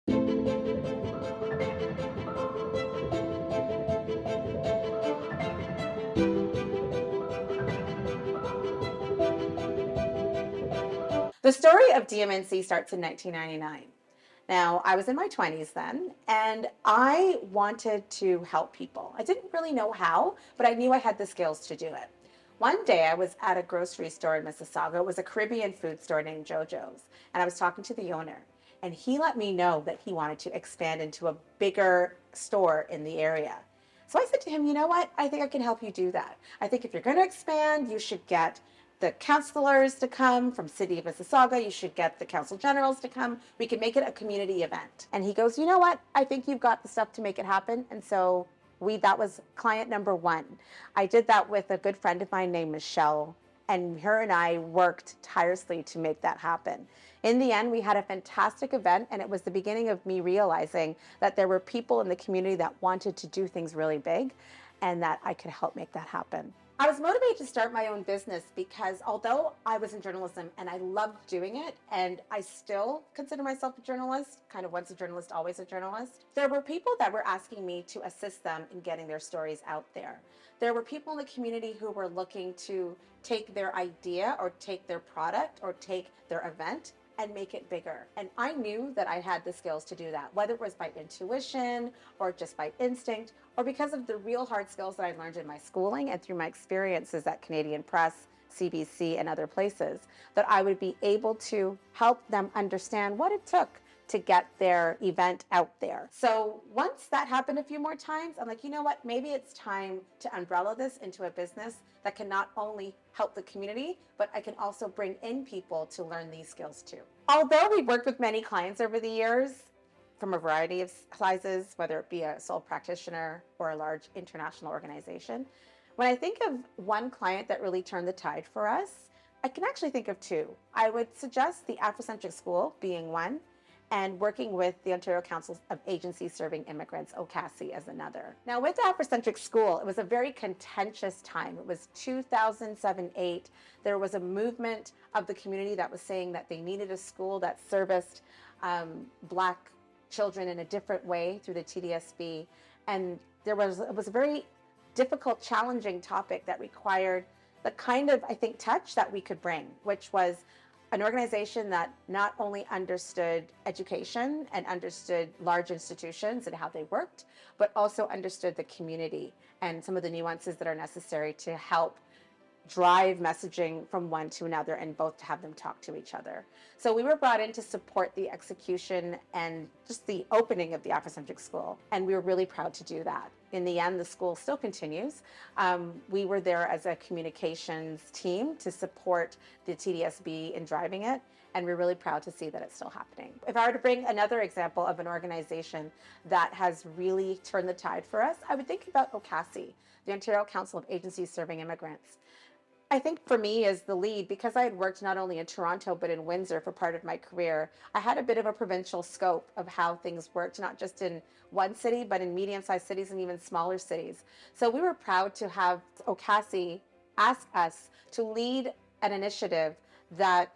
The story of DM&C starts in 1999. Now, I was in my 20s then, and I wanted to help people. I didn't really know how, but I knew I had the skills to do it. One day I was at a grocery store in Mississauga. It was a Caribbean food store named JoJo's, and I was talking to the owner, and he let me know that he wanted to expand into a bigger store in the area. So I said to him, you know what? I think I can help you do that. I think if you're going to expand, you should get the councilors to come from City of Mississauga. You should get the council generals to come. We can make it a community event. And he goes, you know what? I think you've got the stuff to make it happen. And so that was client number one. I did that with a good friend of mine named Michelle, and her and I worked tirelessly to make that happen. In the end, we had a fantastic event, and it was the beginning of me realizing that there were people in the community that wanted to do things really big, and that I could help make that happen. I was motivated to start my own business because although I was in journalism and I loved doing it, and I still consider myself a journalist, kind of once a journalist, always a journalist, there were people that were asking me to assist them in getting their stories out there. There were people in the community who were looking to take their idea or take their product or take their event and make it bigger. And I knew that I had the skills to do that, whether it was by intuition or just by instinct, or because of the real hard skills that I learned in my schooling and through my experiences at Canadian Press, CBC, and other places, that I would be able to help them understand what it took to get their event out there. So once that happened a few more times, I'm like, you know what, maybe it's time to umbrella this into a business that can not only help the community, but I can also bring in people to learn these skills too. Although we've worked with many clients over the years, from a variety of sizes, whether it be a sole practitioner or a large international organization, when I think of one client that really turned the tide for us, I can actually think of two. I would suggest the Afrocentric School being one, and working with the Ontario Council of Agencies Serving Immigrants, OCASI, as another. Now, with the Afrocentric School, it was a very contentious time. It was 2007-8. There was a movement of the community that was saying that they needed a school that serviced Black children in a different way through the TDSB. And it was a very difficult, challenging topic that required the kind of, I think, touch that we could bring, which was an organization that not only understood education and understood large institutions and how they worked, but also understood the community and some of the nuances that are necessary to help drive messaging from one to another and both to have them talk to each other. So we were brought in to support the execution and just the opening of the Afrocentric School. And we were really proud to do that. In the end, the school still continues. We were there as a communications team to support the TDSB in driving it. And we're really proud to see that it's still happening. If I were to bring another example of an organization that has really turned the tide for us, I would think about OCASI, the Ontario Council of Agencies Serving Immigrants. I think for me as the lead, because I had worked not only in Toronto but in Windsor for part of my career, I had a bit of a provincial scope of how things worked, not just in one city, but in medium-sized cities and even smaller cities. So we were proud to have OCASI ask us to lead an initiative that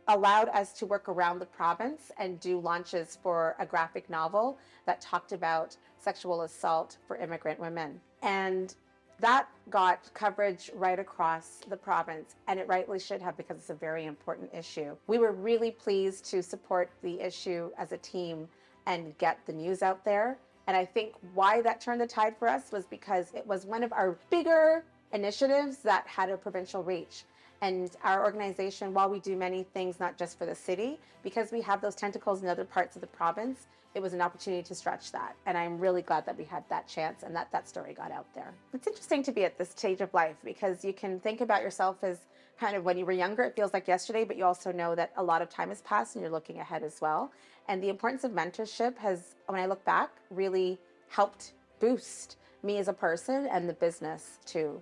allowed us to work around the province and do launches for a graphic novel that talked about sexual assault for immigrant women. And that got coverage right across the province, and it rightly should have, because it's a very important issue. We were really pleased to support the issue as a team and get the news out there. And I think why that turned the tide for us was because it was one of our bigger initiatives that had a provincial reach. And our organization, while we do many things, not just for the city, because we have those tentacles in other parts of the province, it was an opportunity to stretch that. And I'm really glad that we had that chance and that story got out there. It's interesting to be at this stage of life because you can think about yourself as kind of when you were younger, it feels like yesterday, but you also know that a lot of time has passed and you're looking ahead as well. And the importance of mentorship has, when I look back, really helped boost me as a person and the business too.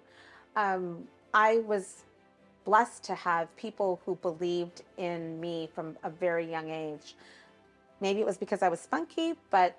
I was blessed to have people who believed in me from a very young age. Maybe it was because I was spunky, but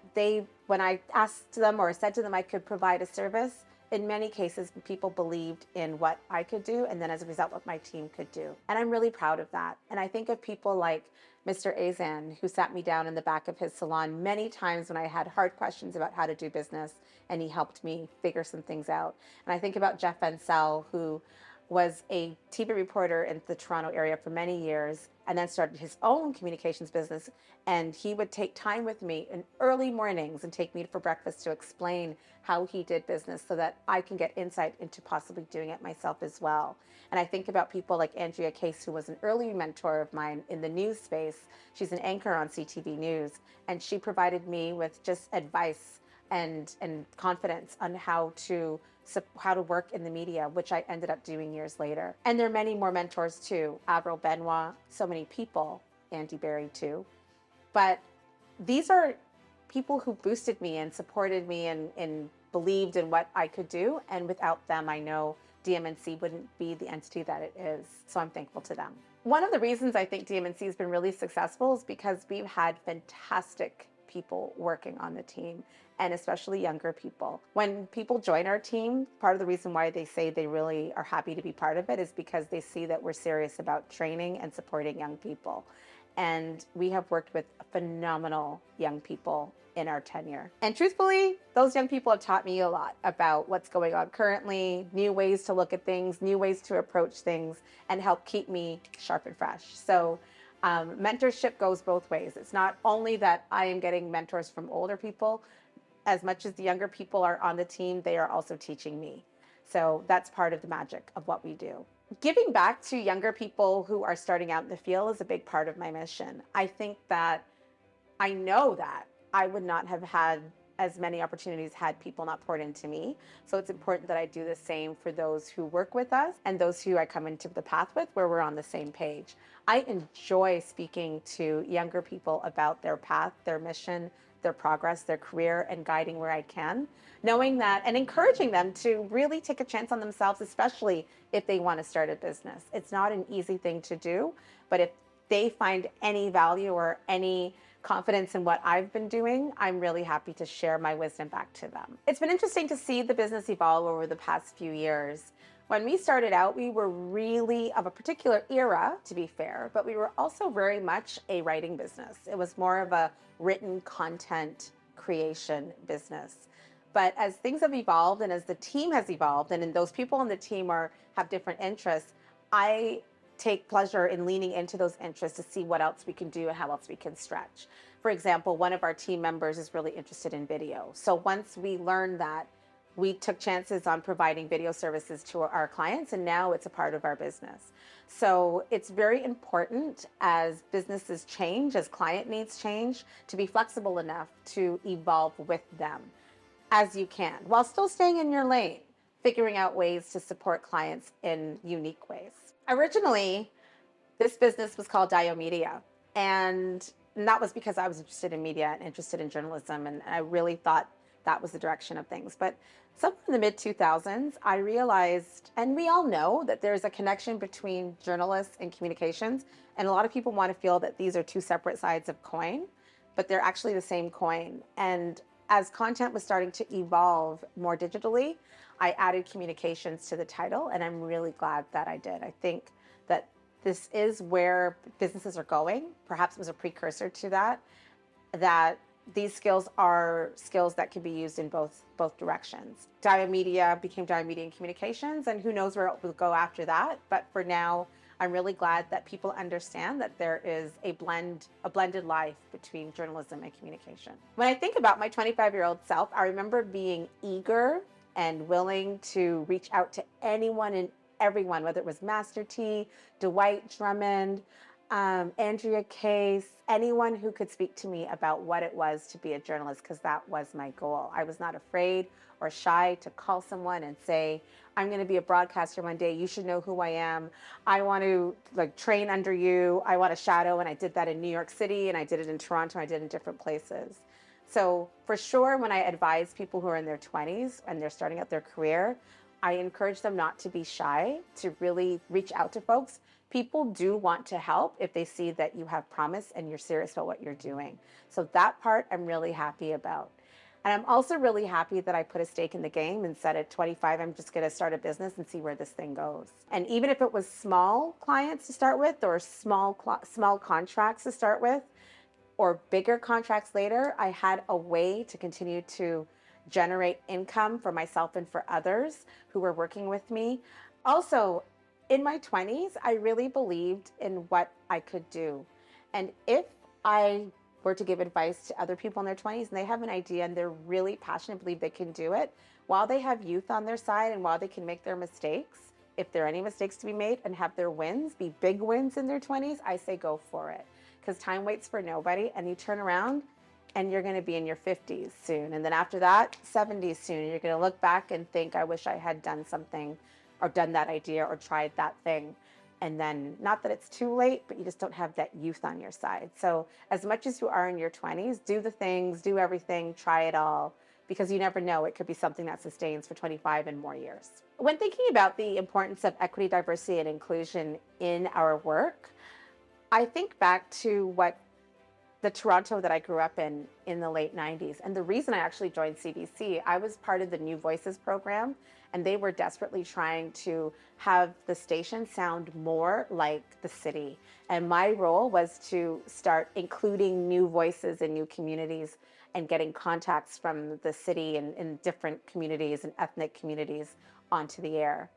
when I asked them or said to them I could provide a service, in many cases, people believed in what I could do, and then as a result, what my team could do. And I'm really proud of that. And I think of people like Mr. Azan, who sat me down in the back of his salon many times when I had hard questions about how to do business, and he helped me figure some things out. And I think about Jeff Ansell, who was a TV reporter in the Toronto area for many years and then started his own communications business. And he would take time with me in early mornings and take me for breakfast to explain how he did business so that I can get insight into possibly doing it myself as well. And I think about people like Andrea Case, who was an early mentor of mine in the news space. She's an anchor on CTV News, and she provided me with just advice and confidence on how to work in the media, which I ended up doing years later. And there are many more mentors too. Avril Benoit, so many people, Andy Berry too. But these are people who boosted me and supported me and believed in what I could do. And without them, I know DM&C wouldn't be the entity that it is. So I'm thankful to them. One of the reasons I think DM&C has been really successful is because we've had fantastic people working on the team, and especially younger people. When people join our team, part of the reason why they say they really are happy to be part of it is because they see that we're serious about training and supporting young people. And we have worked with phenomenal young people in our tenure. And truthfully, those young people have taught me a lot about what's going on currently, new ways to look at things, new ways to approach things, and help keep me sharp and fresh. So mentorship goes both ways. It's not only that I am getting mentors from older people, as much as the younger people are on the team, they are also teaching me. So that's part of the magic of what we do. Giving back to younger people who are starting out in the field is a big part of my mission. I think that I know that I would not have had as many opportunities had people not poured into me. So it's important that I do the same for those who work with us and those who I come into the path with, where we're on the same page. I enjoy speaking to younger people about their path, their mission, their progress, their career, and guiding where I can, knowing that and encouraging them to really take a chance on themselves, especially if they want to start a business. It's not an easy thing to do, but if they find any value or any confidence in what I've been doing, I'm really happy to share my wisdom back to them. It's been interesting to see the business evolve over the past few years. When we started out, we were really of a particular era, to be fair, but we were also very much a writing business. It was more of a written content creation business. But as things have evolved and as the team has evolved, and those people on the team have different interests, I take pleasure in leaning into those interests to see what else we can do and how else we can stretch. For example, one of our team members is really interested in video. So once we learned that, we took chances on providing video services to our clients, and now it's a part of our business. So it's very important as businesses change, as client needs change, to be flexible enough to evolve with them as you can, while still staying in your lane, figuring out ways to support clients in unique ways. Originally, this business was called DAYO Media, and that was because I was interested in media and interested in journalism, and I really thought that was the direction of things. But somewhere in the mid-2000s, I realized, and we all know, that there's a connection between journalists and communications, and a lot of people want to feel that these are two separate sides of coin, but they're actually the same coin. And as content was starting to evolve more digitally, I added communications to the title, and I'm really glad that I did. I think that this is where businesses are going. Perhaps it was a precursor to that these skills are skills that can be used in both directions. DAYO Media became DAYO Media and Communications, and who knows where it will go after that. But for now, I'm really glad that people understand that there is a blended life between journalism and communication. When I think about my 25-year-old self, I remember being eager and willing to reach out to anyone and everyone, whether it was Master T, Dwight Drummond, Andrea Case, anyone who could speak to me about what it was to be a journalist, because that was my goal. I was not afraid or shy to call someone and say, I'm going to be a broadcaster one day. You should know who I am. I want to train under you. I want to shadow. And I did that in New York City, and I did it in Toronto. I did it in different places. So for sure, when I advise people who are in their 20s and they're starting out their career, I encourage them not to be shy, to really reach out to folks. People do want to help if they see that you have promise and you're serious about what you're doing. So that part I'm really happy about. And I'm also really happy that I put a stake in the game and said at 25, I'm just going to start a business and see where this thing goes. And even if it was small clients to start with, or small contracts to start with, or bigger contracts later, I had a way to continue to generate income for myself and for others who were working with me. Also, in my 20s, I really believed in what I could do. And if I were to give advice to other people in their 20s and they have an idea and they're really passionate, believe they can do it, while they have youth on their side and while they can make their mistakes, if there are any mistakes to be made, and have their wins be big wins in their 20s, I say go for it. Because time waits for nobody, and you turn around and you're going to be in your 50s soon. And then after that, 70s soon. And you're going to look back and think, I wish I had done something or done that idea or tried that thing. And then, not that it's too late, but you just don't have that youth on your side. So as much as you are in your 20s, do the things, do everything, try it all, because you never know, it could be something that sustains for 25 and more years. When thinking about the importance of equity, diversity, and inclusion in our work, I think back to what the Toronto that I grew up in the late 90s. And the reason I actually joined CBC, I was part of the New Voices program, and they were desperately trying to have the station sound more like the city. And my role was to start including new voices in new communities and getting contacts from the city and in different communities and ethnic communities onto the air.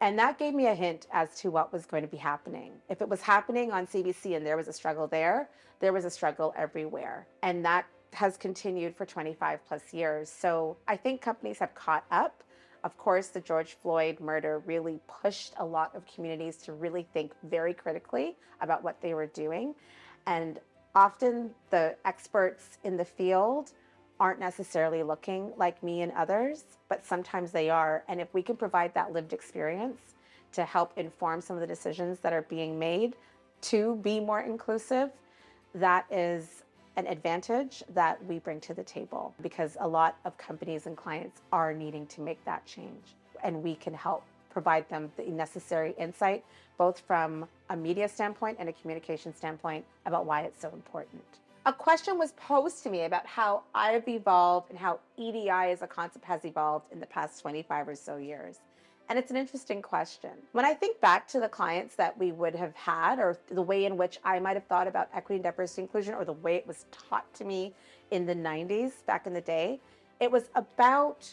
And that gave me a hint as to what was going to be happening. If it was happening on CBC and there was a struggle there was a struggle everywhere. And that has continued for 25 plus years. So I think companies have caught up. Of course, the George Floyd murder really pushed a lot of communities to really think very critically about what they were doing. And often the experts in the field aren't necessarily looking like me and others, but sometimes they are. And if we can provide that lived experience to help inform some of the decisions that are being made to be more inclusive, that is an advantage that we bring to the table, because a lot of companies and clients are needing to make that change. And we can help provide them the necessary insight, both from a media standpoint and a communication standpoint, about why it's so important. A question was posed to me about how I've evolved and how EDI as a concept has evolved in the past 25 or so years. And it's an interesting question. When I think back to the clients that we would have had, or the way in which I might have thought about equity, diversity, inclusion, or the way it was taught to me in the 90s, back in the day, it was about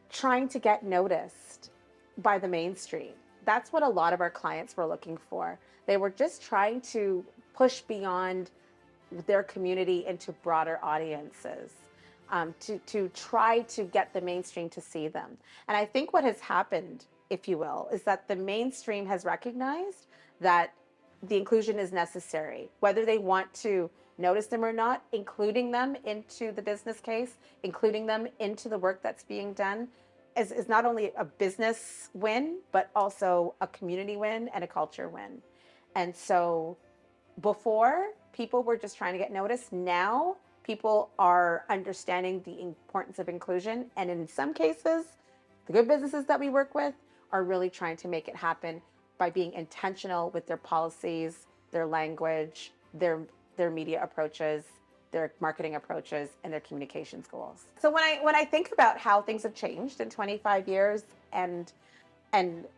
trying to get noticed by the mainstream. That's what a lot of our clients were looking for. They were just trying to push beyond their community into broader audiences, to try to get the mainstream to see them. And I think what has happened, if you will, is that the mainstream has recognized that the inclusion is necessary, whether they want to notice them or not, including them into the business case, including them into the work that's being done, is not only a business win, but also a community win and a culture win. And so before, people were just trying to get noticed. Now people are understanding the importance of inclusion. And in some cases, the good businesses that we work with are really trying to make it happen by being intentional with their policies, their language, their media approaches, their marketing approaches, and their communications goals. So when I think about how things have changed in 25 years, and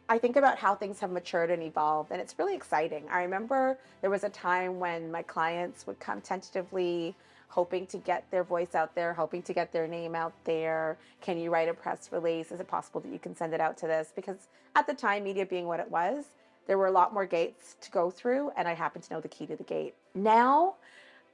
I think about how things have matured and evolved, and it's really exciting. I remember there was a time when my clients would come tentatively, hoping to get their voice out there, hoping to get their name out there. Can you write a press release? Is it possible that you can send it out to this? Because at the time, media being what it was, there were a lot more gates to go through, and I happen to know the key to the gate. Now,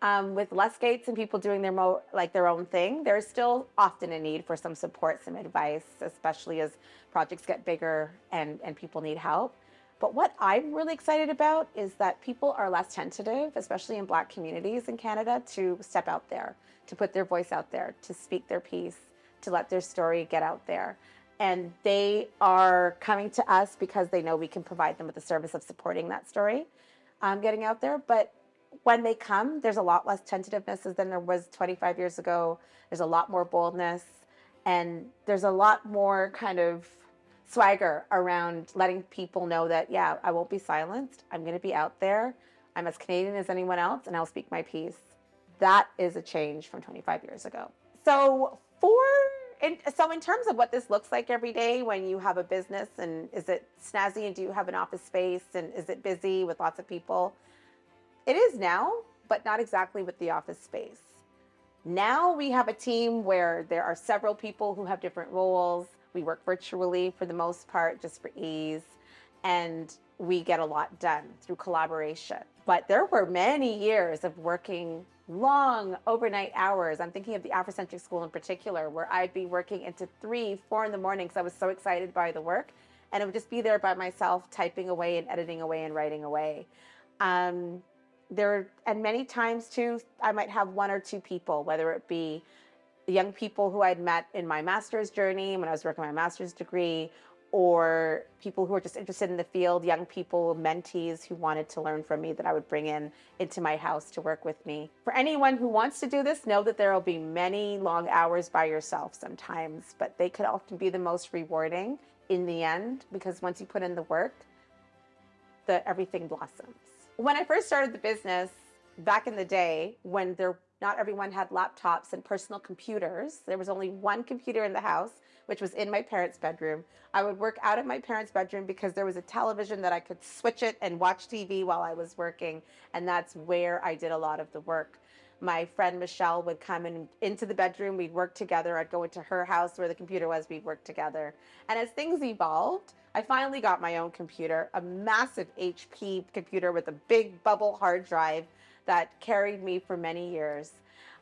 with less gates and people doing their own thing, there's still often a need for some support, some advice, especially as projects get bigger and people need help. But what I'm really excited about is that people are less tentative, especially in Black communities in Canada, to step out there, to put their voice out there, to speak their piece, to let their story get out there. And they are coming to us because they know we can provide them with the service of supporting that story getting out there. But when they come, there's a lot less tentativeness than there was 25 years ago. There's a lot more boldness, and there's a lot more kind of swagger around letting people know that, yeah, I won't be silenced. I'm going to be out there. I'm as Canadian as anyone else, and I'll speak my piece. That is a change from 25 years ago. So in terms of what this looks like every day when you have a business, and is it snazzy, and do you have an office space, and is it busy with lots of people? It is now, but not exactly with the office space. Now we have a team where there are several people who have different roles. We work virtually for the most part, just for ease, and we get a lot done through collaboration. But there were many years of working long overnight hours. I'm thinking of the Afrocentric School in particular, where I'd be working into 3, 4 in the morning because I was so excited by the work. And I would just be there by myself, typing away and editing away and writing away. And many times too, I might have 1 or 2 people, whether it be the young people who I'd met in my master's journey when I was working on my master's degree, or people who are just interested in the field, young people, mentees who wanted to learn from me that I would bring into my house to work with me. For anyone who wants to do this, know that there will be many long hours by yourself sometimes, but they could often be the most rewarding in the end, because once you put in the work, everything blossoms. When I first started the business back in the day, when not everyone had laptops and personal computers, there was only 1 computer in the house, which was in my parents' bedroom. I would work out of my parents' bedroom because there was a television that I could switch it and watch TV while I was working, and that's where I did a lot of the work. My friend Michelle would come into the bedroom, we'd work together. I'd go into her house where the computer was, we'd work together. And as things evolved, I finally got my own computer, a massive HP computer with a big bubble hard drive that carried me for many years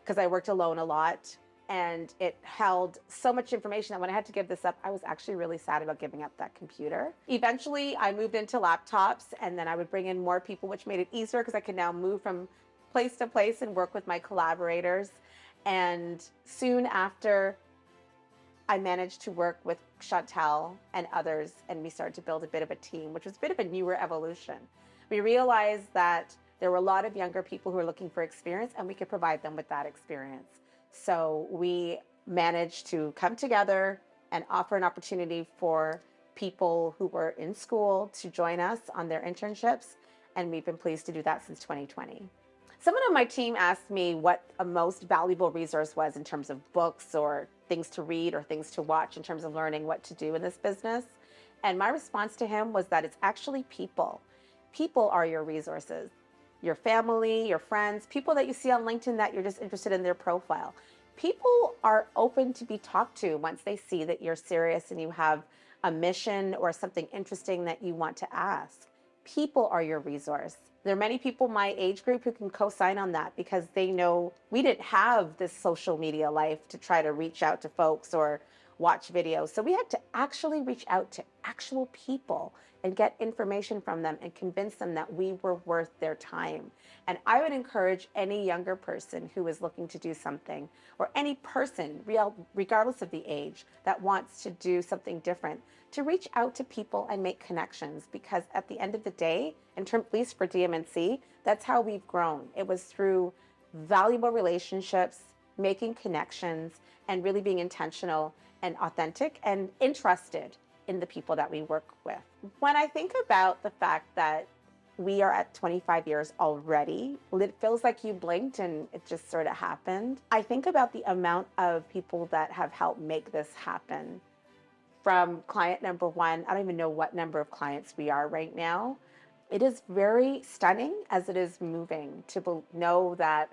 because I worked alone a lot. And it held so much information that when I had to give this up, I was actually really sad about giving up that computer. Eventually, I moved into laptops, and then I would bring in more people, which made it easier because I could now move from place to place and work with my collaborators. And soon after, I managed to work with Chantel and others, and we started to build a bit of a team, which was a bit of a newer evolution. We realized that there were a lot of younger people who were looking for experience, and we could provide them with that experience. So we managed to come together and offer an opportunity for people who were in school to join us on their internships, and we've been pleased to do that since 2020. Someone on my team asked me what a most valuable resource was in terms of books or things to read or things to watch in terms of learning what to do in this business. And my response to him was that it's actually people. People are your resources. Your family, your friends, people that you see on LinkedIn that you're just interested in their profile. People are open to be talked to once they see that you're serious and you have a mission or something interesting that you want to ask. People are your resource. There are many people my age group who can co-sign on that because they know we didn't have this social media life to try to reach out to folks or watch videos. So we had to actually reach out to actual people and get information from them and convince them that we were worth their time. And I would encourage any younger person who is looking to do something, or any person, regardless of the age, that wants to do something different, to reach out to people and make connections, because at the end of the day, at least for DM&C, that's how we've grown. It was through valuable relationships, making connections, and really being intentional and authentic and interested in the people that we work with. When I think about the fact that we are at 25 years already, it feels like you blinked and it just sort of happened. I think about the amount of people that have helped make this happen. From client number 1, I don't even know what number of clients we are right now. It is very stunning as it is moving to know that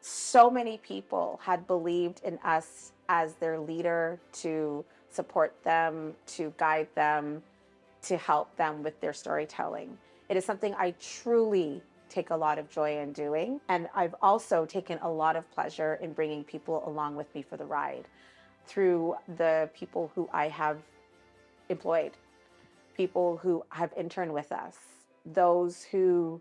so many people had believed in us as their leader, to support them, to guide them, to help them with their storytelling. It is something I truly take a lot of joy in doing. And I've also taken a lot of pleasure in bringing people along with me for the ride through the people who I have employed, people who have interned with us, those who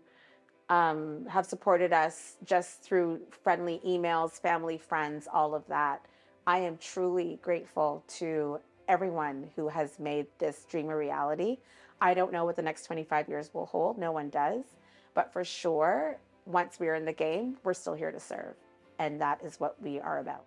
have supported us just through friendly emails, family, friends, all of that. I am truly grateful to everyone who has made this dream a reality. I don't know what the next 25 years will hold. No one does. But for sure, once we're in the game, we're still here to serve. And that is what we are about.